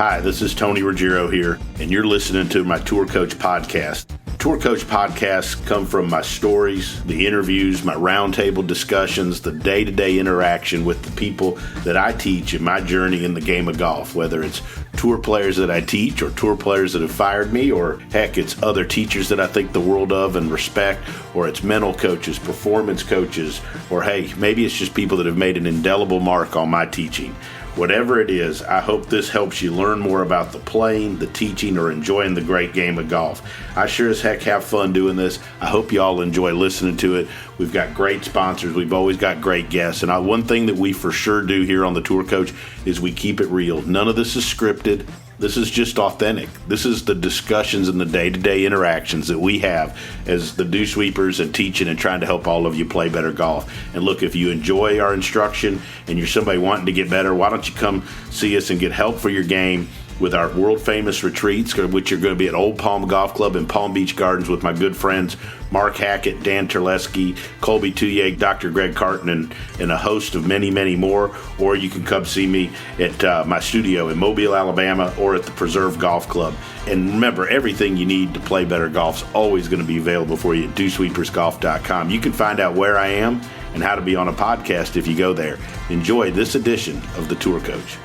Hi, this is Tony Ruggiero here, and you're listening to my Tour Coach podcast. Tour Coach podcasts come from my stories, the interviews, my roundtable discussions, the day-to-day interaction with the people that I teach in my journey in the game of golf, whether it's tour players that I teach or tour players that have fired me, or heck, it's other teachers that I think the world of and respect, or it's mental coaches, performance coaches, or hey, maybe it's just people that have made an indelible mark on my teaching. Whatever it is, I hope this helps you learn more about the playing, the teaching, or enjoying the great game of golf. I sure as heck have fun doing this. I hope you all enjoy listening to it. We've got great sponsors. We've always got great guests. And one thing that we for sure do here on the Tour Coach is we keep it real. None of this is scripted. This is just authentic. This is the discussions and the day-to-day interactions that we have as the dew sweepers and teaching and trying to help all of you play better golf. And look, if you enjoy our instruction and you're somebody wanting to get better, why don't you come see us and get help for your game with our world-famous retreats, which are going to be at Old Palm Golf Club in Palm Beach Gardens with my good friends Mark Hackett, Dan Terleski, Colby Tuyek, Dr. Greg Carton, and a host of many, many more. Or you can come see me at my studio in Mobile, Alabama, or at the Preserve Golf Club. And remember, everything you need to play better golf is always going to be available for you at dewsweepersgolf.com. You can find out where I am and how to be on a podcast if you go there. Enjoy this edition of the Tour Coach.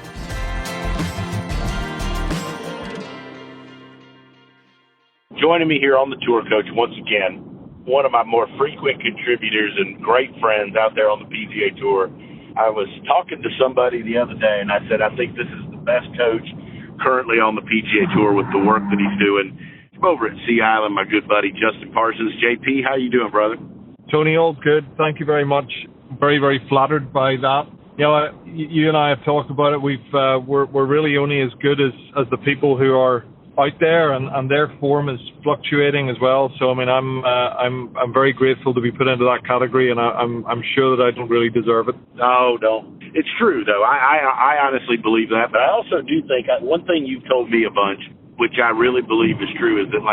Joining me here on the Tour Coach once again, one of my more frequent contributors and great friends out there on the PGA Tour. I was talking to somebody the other day, and I said, I think this is the best coach currently on the PGA Tour with the work that he's doing. I'm over at Sea Island, my good buddy Justin Parsons. JP, how you doing, brother? Tony, all good. Thank you very much. Very, very flattered by that. You know, you and I have talked about it. We're really only as good as the people who are out there, and their form is fluctuating as well. So I mean, I'm very grateful to be put into that category, and I'm sure that I don't really deserve it. No, don't. It's true though. I honestly believe that, but I also do think one thing you've told me a bunch, which I really believe is true, is that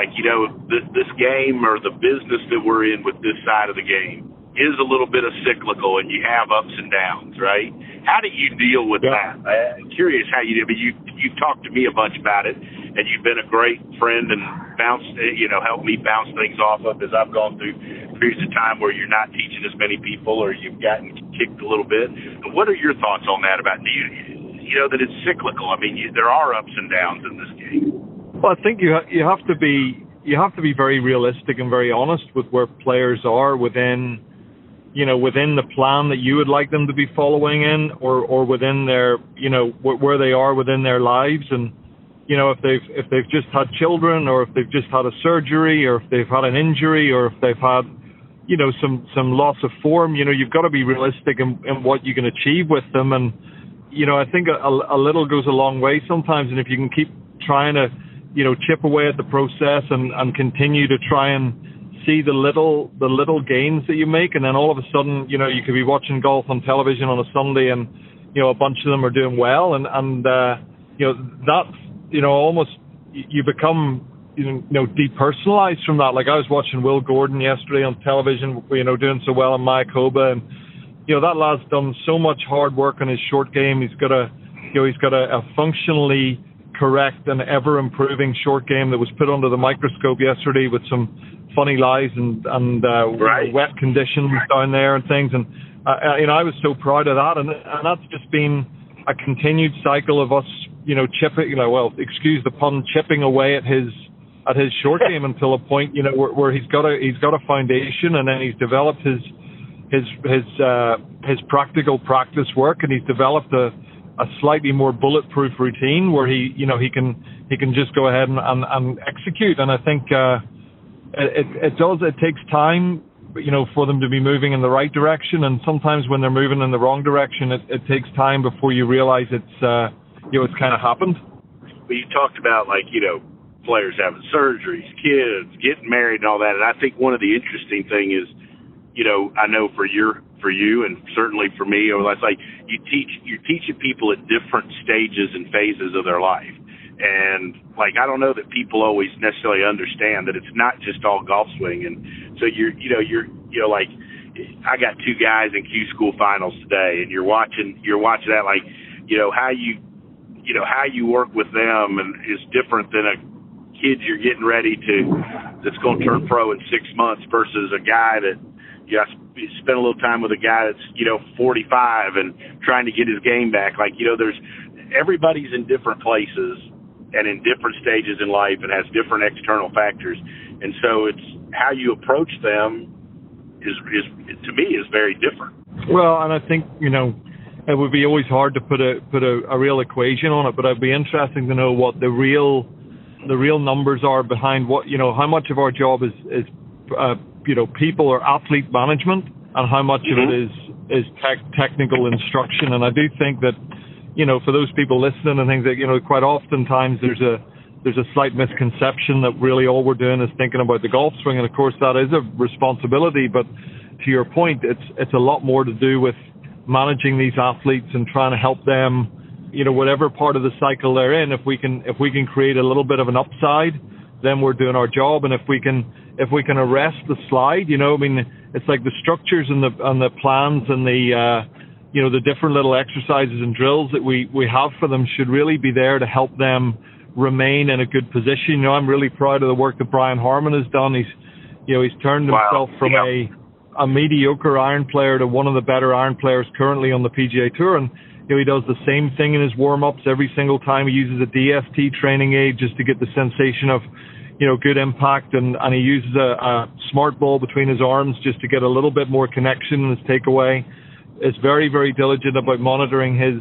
this game or the business that we're in with this side of the game is a little bit of cyclical, and you have ups and downs, right? How do you deal with that? I'm curious how you do, but you've talked to me a bunch about it, and you've been a great friend and helped me bounce things off of as I've gone through periods of time where you're not teaching as many people or you've gotten kicked a little bit. What are your thoughts on that about that it's cyclical? I mean, there are ups and downs in this game. Well, I think you have to be very realistic and very honest with where players are within the plan that you would like them to be following in, or within their, where they are within their lives. And, if they've just had children, or if they've just had a surgery, or if they've had an injury, or if they've had, some loss of form, you've got to be realistic in what you can achieve with them. And, I think a little goes a long way sometimes. And if you can keep trying to, chip away at the process and continue to try and see the little gains that you make, and then all of a sudden, you could be watching golf on television on a Sunday, and a bunch of them are doing well, and that's almost, you become depersonalized from that. Like, I was watching Will Gordon yesterday on television, doing so well in Mayakoba, and that lad's done so much hard work on his short game. He's got a functionally correct and ever improving short game that was put under the microscope yesterday with some funny lies and wet conditions down there and things, and I was so proud of that, and that's just been a continued cycle of us chipping, excuse the pun, chipping away at his short game until a point where he's got a foundation, and then he's developed his practical practice work, and he's developed a slightly more bulletproof routine where he can just go ahead and execute. And I think it takes time, for them to be moving in the right direction. And sometimes when they're moving in the wrong direction, it takes time before you realize it's kind of happened. But you talked about, players having surgeries, kids, getting married and all that. And I think one of the interesting thing is, I know for you and certainly for me, it's like you're teaching people at different stages and phases of their life. And I don't know that people always necessarily understand that it's not just all golf swing. And so you're I got two guys in Q school finals today, and you're watching that, how you how you work with them and is different than a kid you're getting ready that's going to turn pro in 6 months versus a guy that you spend a little time with a guy that's 45 and trying to get his game back. Like, everybody's in different places and in different stages in life and has different external factors, and so it's how you approach them is to me is very different. Well, and I think it would be always hard to put a real equation on it, but it'd be interesting to know what the real numbers are behind what how much of our job is people or athlete management, and how much of it is technical instruction. And I do think that for those people listening and things that quite oftentimes there's a slight misconception that really all we're doing is thinking about the golf swing, and of course that is a responsibility, but to your point, it's a lot more to do with managing these athletes and trying to help them, whatever part of the cycle they're in. If we can create a little bit of an upside, then we're doing our job. And if we can arrest the slide, it's like the structures and the plans and the different little exercises and drills that we have for them should really be there to help them remain in a good position. I'm really proud of the work that Brian Harman has done. He's turned himself from a mediocre iron player to one of the better iron players currently on the PGA Tour, and he does the same thing in his warm-ups every single time. He uses a DST training aid just to get the sensation of good impact, and he uses a smart ball between his arms just to get a little bit more connection in his takeaway. Is very, very diligent about monitoring his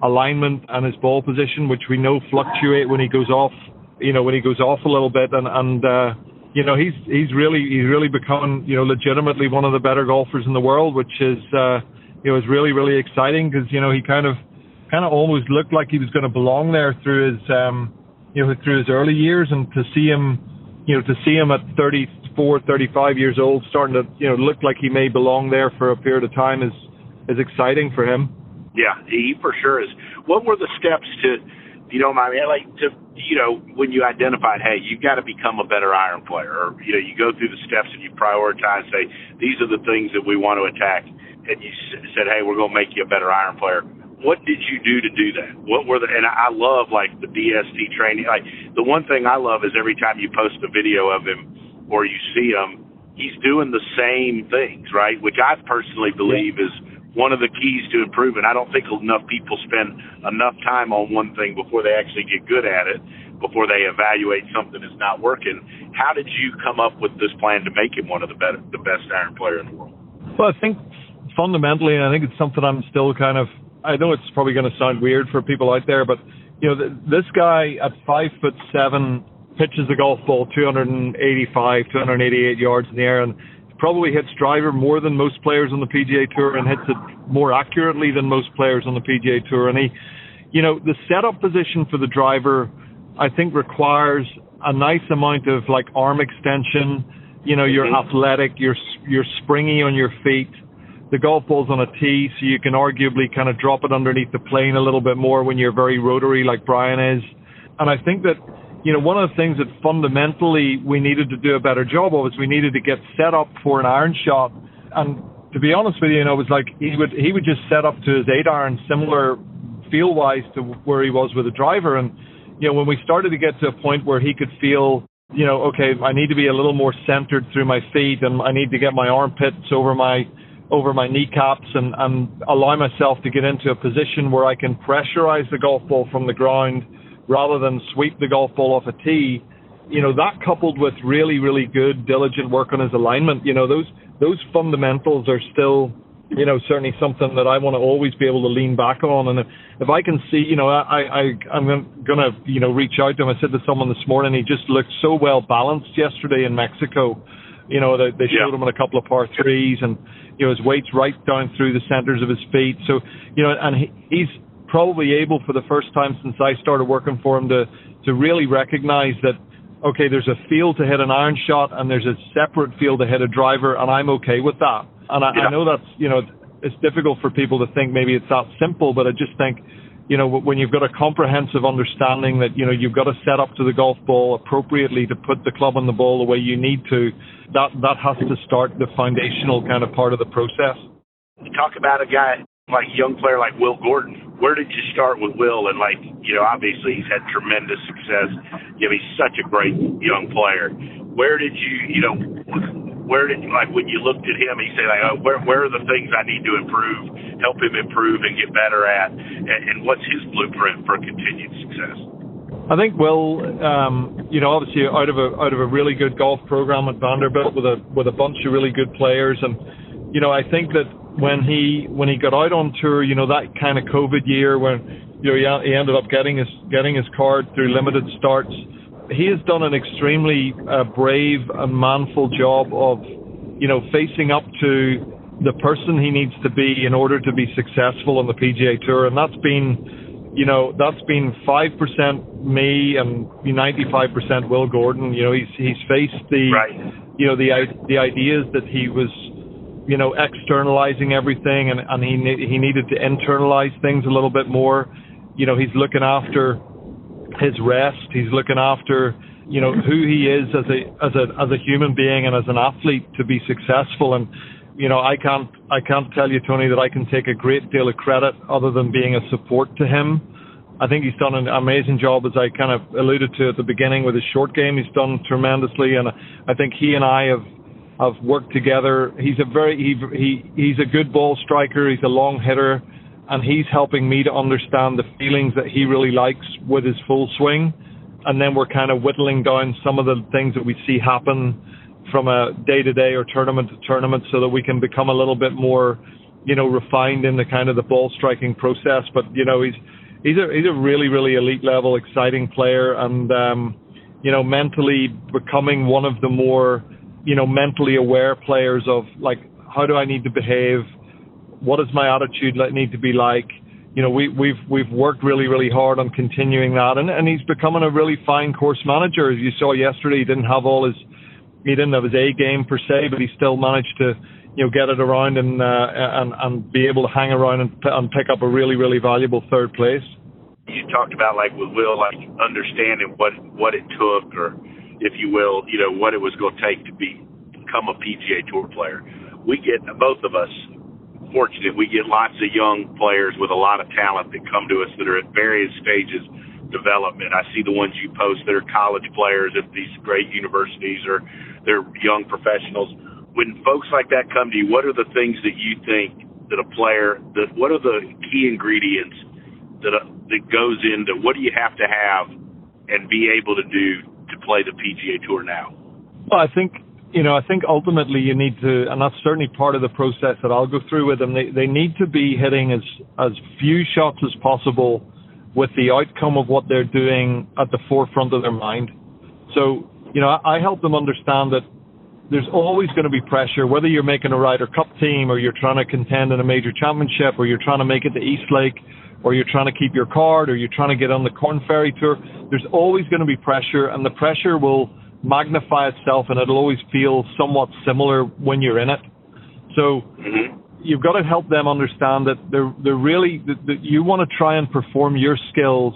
alignment and his ball position, which we know fluctuate when he goes off a little bit, and he's really becoming legitimately one of the better golfers in the world, which is is really, really exciting, because he kind of almost looked like he was going to belong there through his early years, and to see him at 34, 35 years old starting to look like he may belong there for a period of time is exciting for him. Yeah, he for sure is. What were the steps to, if you don't mind me, when you identified, hey, you've got to become a better iron player, or you go through the steps and you prioritize, say, these are the things that we want to attack, and you said, hey, we're going to make you a better iron player. What did you do to do that? What were and I love the DST training. The one thing I love is every time you post a video of him or you see him, he's doing the same things, right? Which I personally believe is one of the keys to improving. I don't think enough people spend enough time on one thing before they actually get good at it, before they evaluate something that's not working. How did you come up with this plan to make him one of the best iron player in the world? Well, I think fundamentally, and I think it's something I'm still I know it's probably going to sound weird for people out there, but this guy at 5'7" pitches the golf ball 285, 288 yards in the air, and probably hits driver more than most players on the PGA Tour, and hits it more accurately than most players on the PGA Tour. And the setup position for the driver, I think, requires a nice amount of arm extension. You're athletic, you're springy on your feet. The golf ball's on a tee, so you can arguably kind of drop it underneath the plane a little bit more when you're very rotary like Brian is. And I think that, one of the things that fundamentally we needed to do a better job of is we needed to get set up for an iron shot. And to be honest with you, it was like he would just set up to his 8-iron, similar feel-wise to where he was with a driver. And, when we started to get to a point where he could feel, okay, I need to be a little more centered through my feet, and I need to get my armpits over my kneecaps and allow myself to get into a position where I can pressurize the golf ball from the ground rather than sweep the golf ball off a tee. That coupled with really, really good, diligent work on his alignment, those fundamentals are still, certainly something that I want to always be able to lean back on. And if I can see, I'm going to, reach out to him. I said to someone this morning, he just looked so well balanced yesterday in Mexico. They showed him on a couple of par threes, and his weight's right down through the centers of his feet. So and he's probably able for the first time since I started working for him to really recognize that, okay, there's a feel to hit an iron shot and there's a separate feel to hit a driver, and I'm okay with that. And I know that's it's difficult for people to think maybe it's that simple, but I just think when you've got a comprehensive understanding that, you've got to set up to the golf ball appropriately to put the club on the ball the way you need to, that has to start the foundational kind of part of the process. You talk about a guy like a young player like Will Gordon. Where did you start with Will? And like, obviously he's had tremendous success. He's such a great young player. Where did like when you looked at him, you say like, oh, where are the things I need to improve, help him improve and get better at, and what's his blueprint for continued success? I think Will, obviously out of a really good golf program at Vanderbilt with a bunch of really good players, and I think that when he got out on tour, that kind of COVID year when he ended up getting his card through limited starts, he has done an extremely brave and manful job of facing up to the person he needs to be in order to be successful on the PGA Tour, and that's been 5% me and 95% Will Gordon. He's faced the the ideas that he was externalizing everything, and he needed to internalize things a little bit more. He's looking after his rest. He's looking after who he is as a human being and as an athlete to be successful. And I can't tell you, Tony, that I can take a great deal of credit other than being a support to him. I think he's done an amazing job, as I kind of alluded to at the beginning with his short game. He's done tremendously, and I think he and I have worked together. He's a good ball striker. He's a long hitter, and he's helping me to understand the feelings that he really likes with his full swing. And then we're kind of whittling down some of the things that we see happen from a day-to-day or tournament to tournament, so that we can become a little bit more, refined in the kind of the ball striking process. But he's a really, really elite level, exciting player, and mentally becoming one of the more mentally aware players of like, how do I need to behave? What does my attitude need to be like? We've worked really, really hard on continuing that, and he's becoming a really fine course manager. As you saw yesterday, he didn't have his A game per se, but he still managed to get it around and be able to hang around and pick up a really, really valuable third place. You talked about, like with Will, like understanding what it took, or if you will, what it was going to take to become a PGA Tour player. We get, both of us, fortunate, we get lots of young players with a lot of talent that come to us that are at various stages of development. I see the ones you post that are college players at these great universities, or they're young professionals. When folks like that come to you, what are the things that you think that a player, what are the key ingredients that goes into, what do you have to have and be able to do to play the PGA Tour now? Well, I think ultimately you need to, and that's certainly part of the process that I'll go through with them. They need to be hitting as few shots as possible with the outcome of what they're doing at the forefront of their mind. So, I help them understand that there's always going to be pressure, whether you're making a Ryder Cup team, or you're trying to contend in a major championship, or you're trying to make it to East Lake, or you're trying to keep your card, or you're trying to get on the Corn Ferry Tour. There's always going to be pressure, and the pressure will magnify itself, and it'll always feel somewhat similar when you're in it. So you've got to help them understand that they're really, that you want to try and perform your skills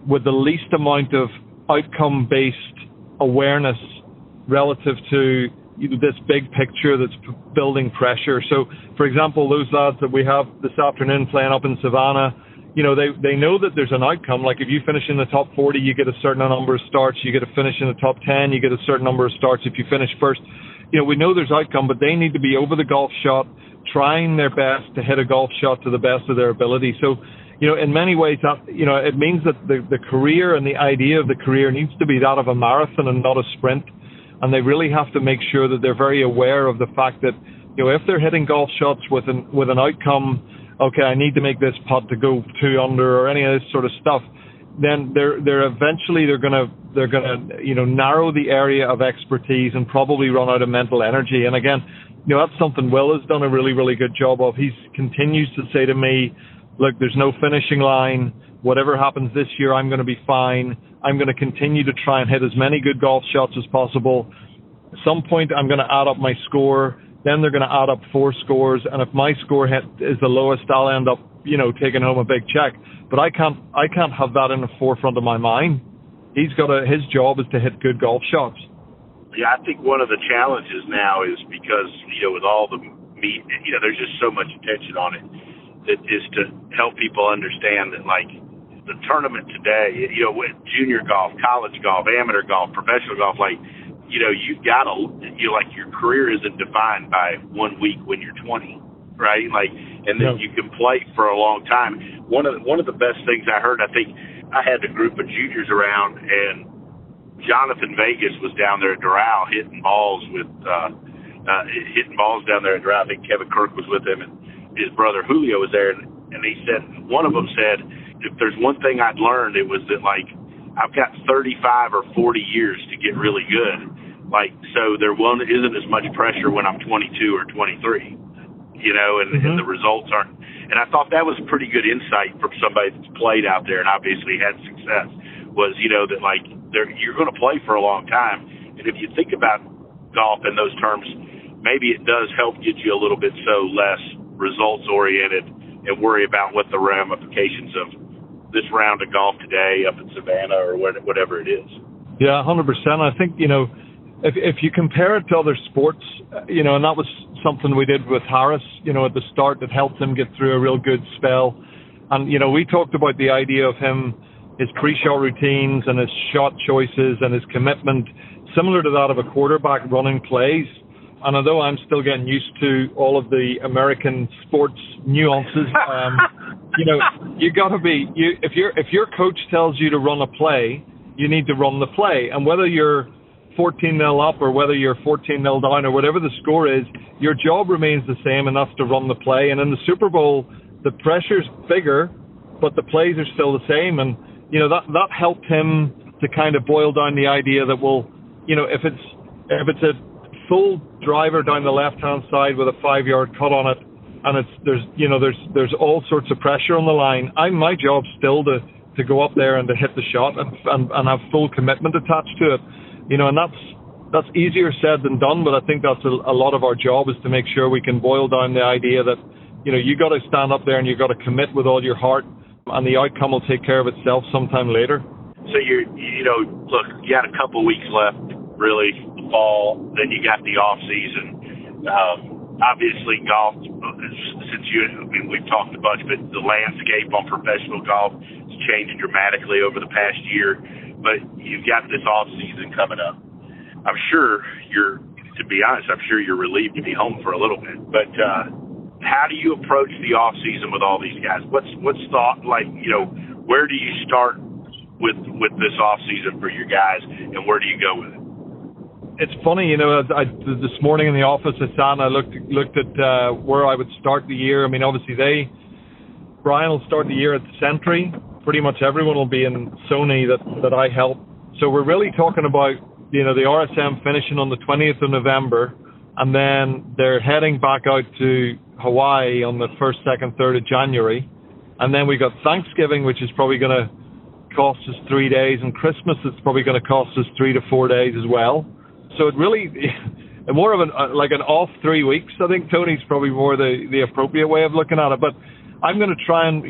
with the least amount of outcome-based awareness relative to this big picture that's building pressure. So, for example, those lads that we have this afternoon playing up in Savannah, they know that there's an outcome. Like if you finish in the top 40, you get a certain number of starts. You get to finish in the top 10, you get a certain number of starts if you finish first. We know there's outcome, but they need to be over the golf shot, trying their best to hit a golf shot to the best of their ability. So, in many ways, that it means that the career and the idea of the career needs to be that of a marathon and not a sprint. And they really have to make sure that they're very aware of the fact that, if they're hitting golf shots with an outcome, okay, I need to make this putt to go 2 under or any of this sort of stuff, then they're gonna narrow the area of expertise and probably run out of mental energy. And again, that's something Will has done a really, really good job of. He continues to say to me, look, there's no finishing line. Whatever happens this year, I'm going to be fine. I'm going to continue to try and hit as many good golf shots as possible. At some point, I'm going to add up my score. Then they're going to add up 4 scores. And if my score is the lowest, I'll end up, taking home a big check. But I can't have that in the forefront of my mind. His job is to hit good golf shots. Yeah, I think one of the challenges now is because, with all the there's just so much attention on it. that is to help people understand that, like, the tournament today, you know, with junior golf, college golf, amateur golf, professional golf, like, you know, you've got to, you know, like, your career isn't defined by 1 week when you're 20, right? Like, and then you can play for a long time. One of the best things I heard, I think I had a group of juniors around, and Jonathan Vegas was down there at Doral hitting balls down there at Doral. I think Kevin Kirk was with him, and his brother Julio was there, and he said, one of them said, if there's one thing I'd learned, it was that, like, I've got 35 or 40 years to get really good. Like, so there isn't as much pressure when I'm 22 or 23, you know, and the results aren't. And I thought that was a pretty good insight from somebody that's played out there and obviously had success, was, you know, that, like, you're going to play for a long time. And if you think about golf in those terms, maybe it does help get you a little bit less results-oriented and worry about what the ramifications of this round of golf today up in Savannah or whatever it is. Yeah, 100%. I think, you know, if you compare it to other sports, you know, and that was something we did with Harris, you know, at the start that helped him get through a real good spell. And, you know, we talked about the idea of him, his pre-shot routines and his shot choices and his commitment, similar to that of a quarterback running plays. And although I'm still getting used to all of the American sports nuances, you know, you got to be, if your coach tells you to run a play, you need to run the play. And whether you're 14-0 up or whether you're 14-0 down or whatever the score is, your job remains the same, and that's to run the play. And in the Super Bowl, the pressure's bigger, but the plays are still the same. And, you know, that helped him to kind of boil down the idea that, well, you know, if it's a full driver down the left-hand side with a 5-yard cut on it, and there's all sorts of pressure on the line, my job's still to go up there and to hit the shot and have full commitment attached to it. You know, and that's easier said than done, but I think that's a lot of our job, is to make sure we can boil down the idea that, you know, you got to stand up there and you got to commit with all your heart, and the outcome will take care of itself sometime later. So you know, look, you got a couple weeks left, really, fall, then you got the off season. Obviously, golf, we've talked a bunch, but the landscape on professional golf has changed dramatically over the past year. But you've got this off season coming up. I'm sure to be honest, I'm sure you're relieved to be home for a little bit. But how do you approach the off season with all these guys? What's thought, like, you know, where do you start with this off season for your guys, and where do you go with it? It's funny, you know, this morning in the office I sat and I looked at where I would start the year. I mean, obviously Brian will start the year at the Sentry. Pretty much everyone will be in Sony that I help. So we're really talking about, you know, the RSM finishing on the 20th of November, and then they're heading back out to Hawaii on the 1st, 2nd, 3rd of January. And then we got Thanksgiving, which is probably going to cost us 3 days, and Christmas is probably going to cost us 3 to 4 days as well. So it really, more of an off 3 weeks, I think, Tony's probably more the appropriate way of looking at it. But I'm going to try and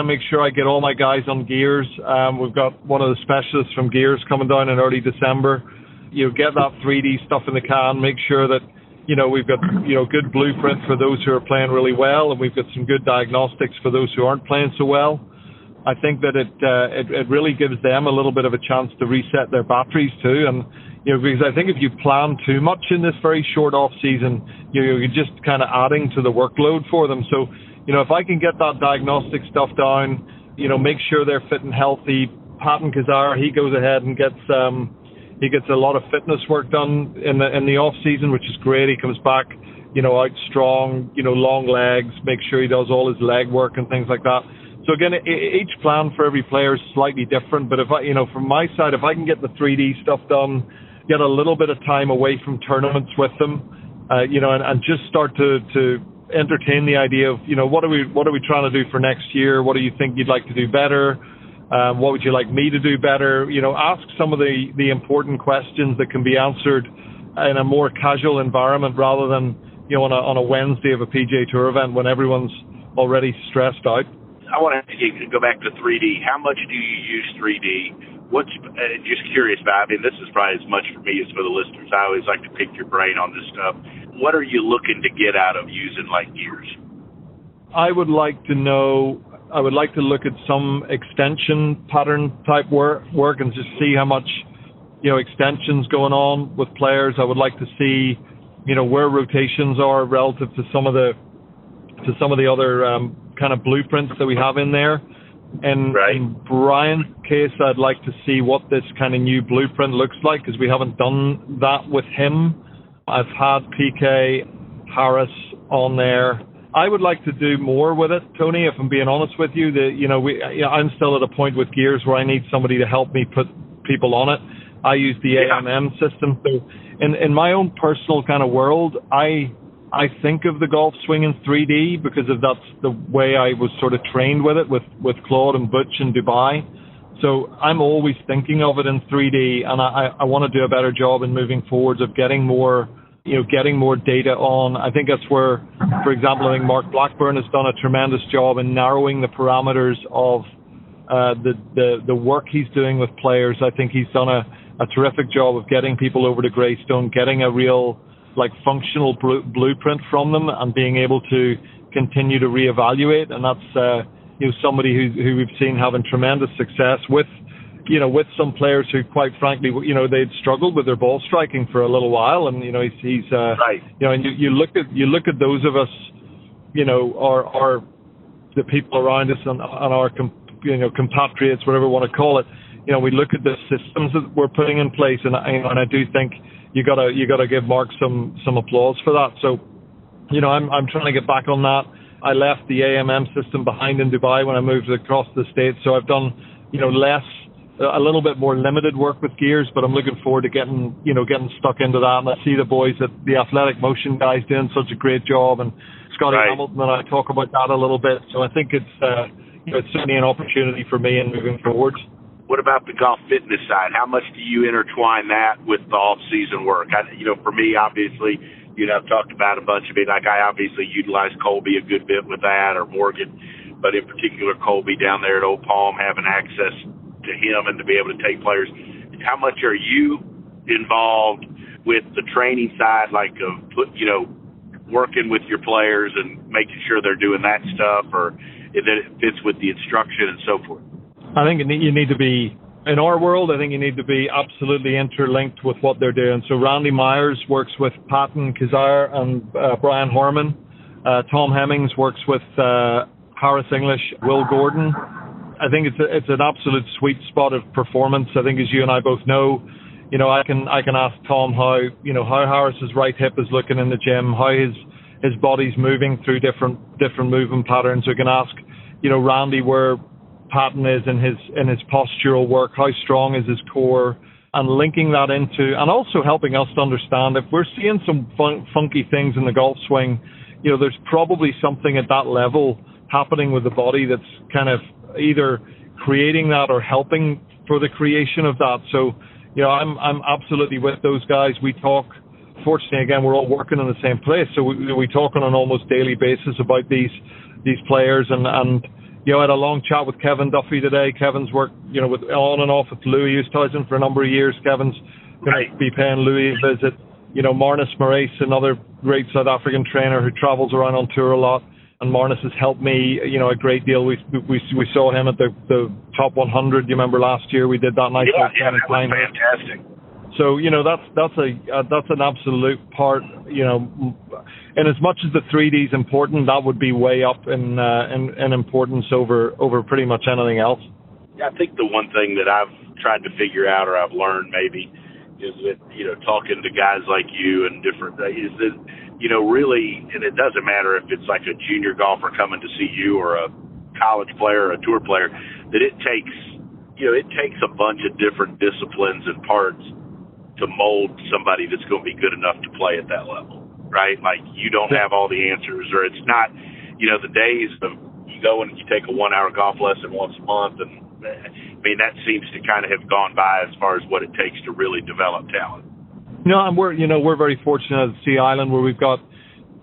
make sure I get all my guys on gears. We've got one of the specialists from Gears coming down in early December. You know, get that 3D stuff in the can, make sure that, you know, we've got, you know, good blueprint for those who are playing really well, and we've got some good diagnostics for those who aren't playing so well. I think that it really gives them a little bit of a chance to reset their batteries too. And, you know, because I think if you plan too much in this very short off season, you're just kind of adding to the workload for them. So, you know, if I can get that diagnostic stuff down, you know, make sure they're fit and healthy. Patton Kazar, he goes ahead and gets a lot of fitness work done in the off season, which is great. He comes back, you know, out strong, you know, long legs, make sure he does all his leg work and things like that. So again, each plan for every player is slightly different. But if I, you know, from my side, if I can get the 3D stuff done, get a little bit of time away from tournaments with them, you know, and just start to entertain the idea of, you know, what are we trying to do for next year? What do you think you'd like to do better? What would you like me to do better? You know, ask some of the important questions that can be answered in a more casual environment rather than, you know, on a Wednesday of a PGA Tour event when everyone's already stressed out. I want to go back to 3D. How much do you use 3D? What's just curious about? I mean, this is probably as much for me as for the listeners. I always like to pick your brain on this stuff. What are you looking to get out of using like Gears? I would like to look at some extension pattern type work and just see how much, extensions going on with players. I would like to see, where rotations are relative to some of the other kind of blueprints that we have in there. And in Brian's case, I'd like to see what this kind of new blueprint looks like, because we haven't done that with him. I've had PK Harris on there. I would like to do more with it, Tony, if I'm being honest with you. I'm still at a point with Gears where I need somebody to help me put people on it. I use the AMM system. So in my own personal kind of world, I think of the golf swing in 3D because that's the way I was sort of trained with it with Claude and Butch in Dubai. So I'm always thinking of it in 3D, and I want to do a better job in moving forwards of getting more data on. I think that's where, for example, I think Mark Blackburn has done a tremendous job in narrowing the parameters of the work he's doing with players. I think he's done a terrific job of getting people over to Greystone, getting a real functional blueprint from them, and being able to continue to reevaluate. And that's somebody who we've seen having tremendous success with some players who, quite frankly, they'd struggled with their ball striking for a little while, and he's right. And you look at those of us, our the people around us and our compatriots, whatever you want to call it. We look at the systems that we're putting in place, and I do think you gotta give Mark some applause for that. So, I'm trying to get back on that. I left the AMM system behind in Dubai when I moved across the States, so I've done a little bit more limited work with Gears, but I'm looking forward to getting stuck into that. And I see the boys at the Athletic Motion guys doing such a great job, and Scotty Hamilton and I talk about that a little bit. So I think it's certainly an opportunity for me in moving forward. What about the golf fitness side? How much do you intertwine that with the off-season work? For me, obviously, I've talked about a bunch of it. I obviously utilize Colby a good bit with that, or Morgan, but in particular Colby down there at Old Palm, having access to him and to be able to take players. How much are you involved with the training side, working with your players and making sure they're doing that stuff, or that it fits with the instruction and so forth? I think you need to be, in our world, I think you need to be absolutely interlinked with what they're doing. So Randy Myers works with Patton Kazar and Brian Horman. Tom Hemmings works with Harris English, Will Gordon. I think it's an absolute sweet spot of performance. I think, as you and I both know, I can ask Tom how Harris's right hip is looking in the gym, how his body's moving through different movement patterns. We can ask, Randy where Patton is in his postural work, how strong is his core, and linking that into, and also helping us to understand if we're seeing some funky things in the golf swing, there's probably something at that level happening with the body that's kind of either creating that or helping for the creation of that. So, I'm absolutely with those guys. We talk, fortunately, again, we're all working in the same place, so we talk on an almost daily basis about these players, and I had a long chat with Kevin Duffy today. Kevin's worked, with on and off with Louis Oosthuizen for a number of years. Kevin's going to be paying Louis a visit. Marnus Moraes, another great South African trainer who travels around on tour a lot. And Marnus has helped me, a great deal. We saw him at the top 100. You remember last year we did that nice. Yeah, that was fantastic. So that's an absolute part. And as much as the 3D is important, that would be way up in importance over pretty much anything else. Yeah, I think the one thing that I've tried to figure out, or I've learned maybe, is that talking to guys like you and different is that really, and it doesn't matter if it's like a junior golfer coming to see you or a college player or a tour player, that it takes a bunch of different disciplines and parts to mold somebody that's going to be good enough to play at that level, right? Like, you don't have all the answers, or it's not, the days of you go and you take a 1 hour golf lesson once a month, and that seems to kind of have gone by as far as what it takes to really develop talent. And we're very fortunate at Sea Island, where we've got,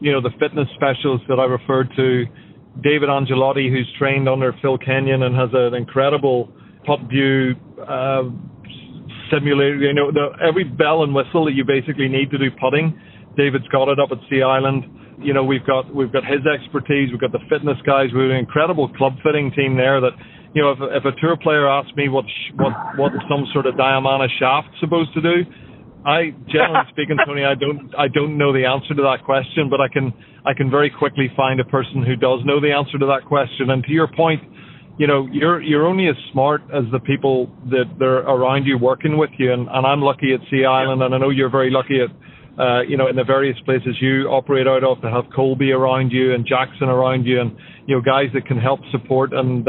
the fitness specialists that I referred to, David Angelotti, who's trained under Phil Kenyon and has an incredible putt view simulator. Every bell and whistle that you basically need to do putting, David's got it up at Sea Island. we've got his expertise. We've got the fitness guys. We have an incredible club fitting team there that, if a tour player asks me what some sort of Diamana shaft's supposed to do, I, generally speaking, Tony, I don't know the answer to that question, but I can very quickly find a person who does know the answer to that question. And to your point, you're only as smart as the people that are around you working with you. And I'm lucky at Sea Island, and I know you're very lucky at, in the various places you operate out of, to have Colby around you and Jackson around you, and, guys that can help support and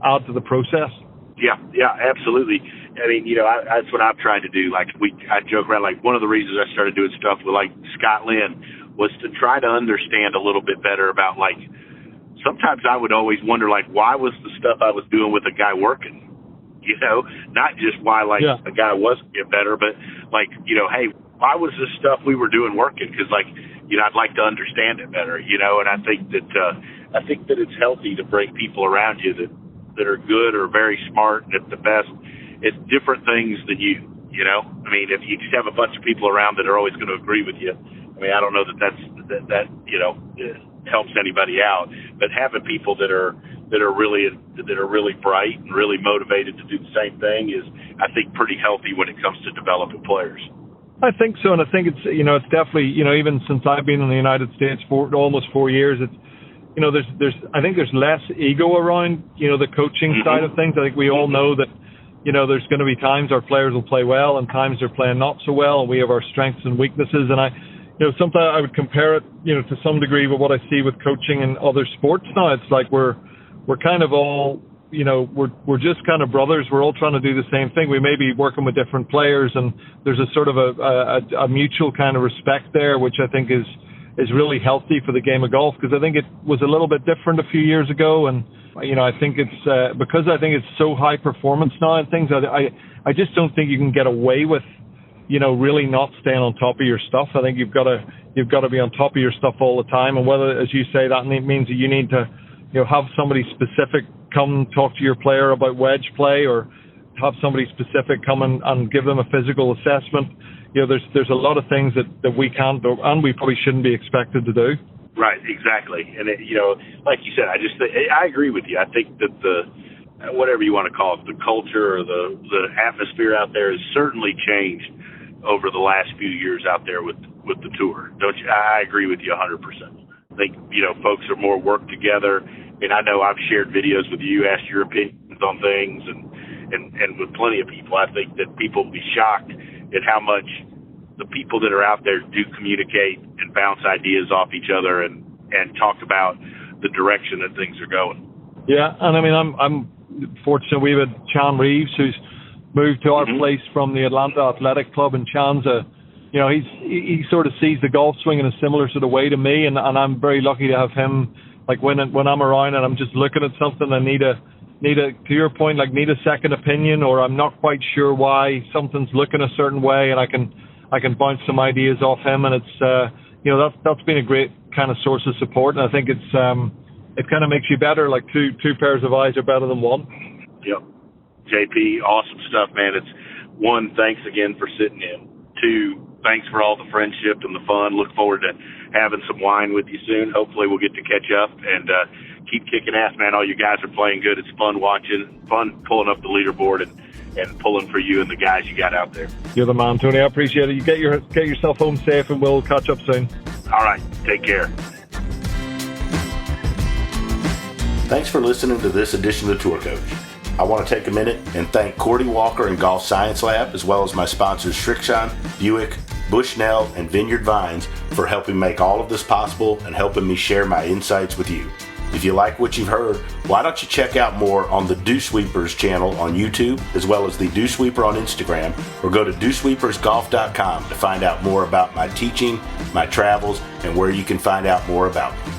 add to the process. Yeah, absolutely. I mean, that's what I've tried to do. Like, I joke around, like, one of the reasons I started doing stuff with, like, Scott Lynn was to try to understand a little bit better about, like, sometimes I would always wonder, like, why was the stuff I was doing with a guy working? Not just why, like, a guy wasn't getting better, but, like, hey, why was this stuff we were doing working? Because, like, I'd like to understand it better, and I think that it's healthy to bring people around you that are good or very smart and at the best at different things than you. I mean, if you just have a bunch of people around that are always going to agree with you, I mean, I don't know that helps anybody out. But having people that are really bright and really motivated to do the same thing is, I think, pretty healthy when it comes to developing players. I think so, and I think it's it's definitely even since I've been in the United States for almost 4 years, it's I think there's less ego around the coaching side of things. I think we all know that there's going to be times our players will play well and times they're playing not so well, and we have our strengths and weaknesses. And I sometimes I would compare it to some degree with what I see with coaching in other sports now. It's like we're kind of all we're just kind of brothers. We're all trying to do the same thing. We may be working with different players, and there's a sort of a mutual kind of respect there, which I think is really healthy for the game of golf, because I think it was a little bit different a few years ago. And I think it's because I think it's so high performance now and things. I just don't think you can get away with really not staying on top of your stuff. I think you've got to be on top of your stuff all the time. And whether, as you say, that means that you need to have somebody specific come talk to your player about wedge play, or have somebody specific come and give them a physical assessment. There's a lot of things that we can't do, and we probably shouldn't be expected to do. Right, exactly. And like you said, I agree with you. I think that the whatever you want to call it, the culture or the atmosphere out there has certainly changed over the last few years out there with the tour. Don't you? I agree with you 100%. I think folks are more work together. And I know I've shared videos with you, asked your opinions on things, and with plenty of people. I think that people will be shocked at how much the people that are out there do communicate and bounce ideas off each other and talk about the direction that things are going. Yeah, and I mean, I'm fortunate. We have Chan Reeves, who's moved to our place from the Atlanta Athletic Club, and Chan's he sort of sees the golf swing in a similar sort of way to me, and I'm very lucky to have him. Like when I'm around and I'm just looking at something, I need a to your point, like need a second opinion, or I'm not quite sure why something's looking a certain way, and I can bounce some ideas off him, and it's that's been a great kind of source of support, and I think it's it kind of makes you better. Like two pairs of eyes are better than one. Yep. JP, awesome stuff, man. It's one, thanks again for sitting in. Two, thanks for all the friendship and the fun. Look forward to having some wine with you soon. Hopefully we'll get to catch up, and keep kicking ass, man. All you guys are playing good. It's fun watching, fun pulling up the leaderboard and pulling for you and the guys you got out there. You're the man, Tony. I appreciate it. You get yourself home safe, and we'll catch up soon. All right. Take care. Thanks for listening to this edition of Tour Coach. I want to take a minute and thank Cordy Walker and Golf Science Lab, as well as my sponsors Shrixon, Buick, Bushnell, and Vineyard Vines for helping make all of this possible and helping me share my insights with you. If you like what you've heard, why don't you check out more on the Dew Sweepers channel on YouTube, as well as the Dew Sweeper on Instagram, or go to dewsweepersgolf.com to find out more about my teaching, my travels, and where you can find out more about me.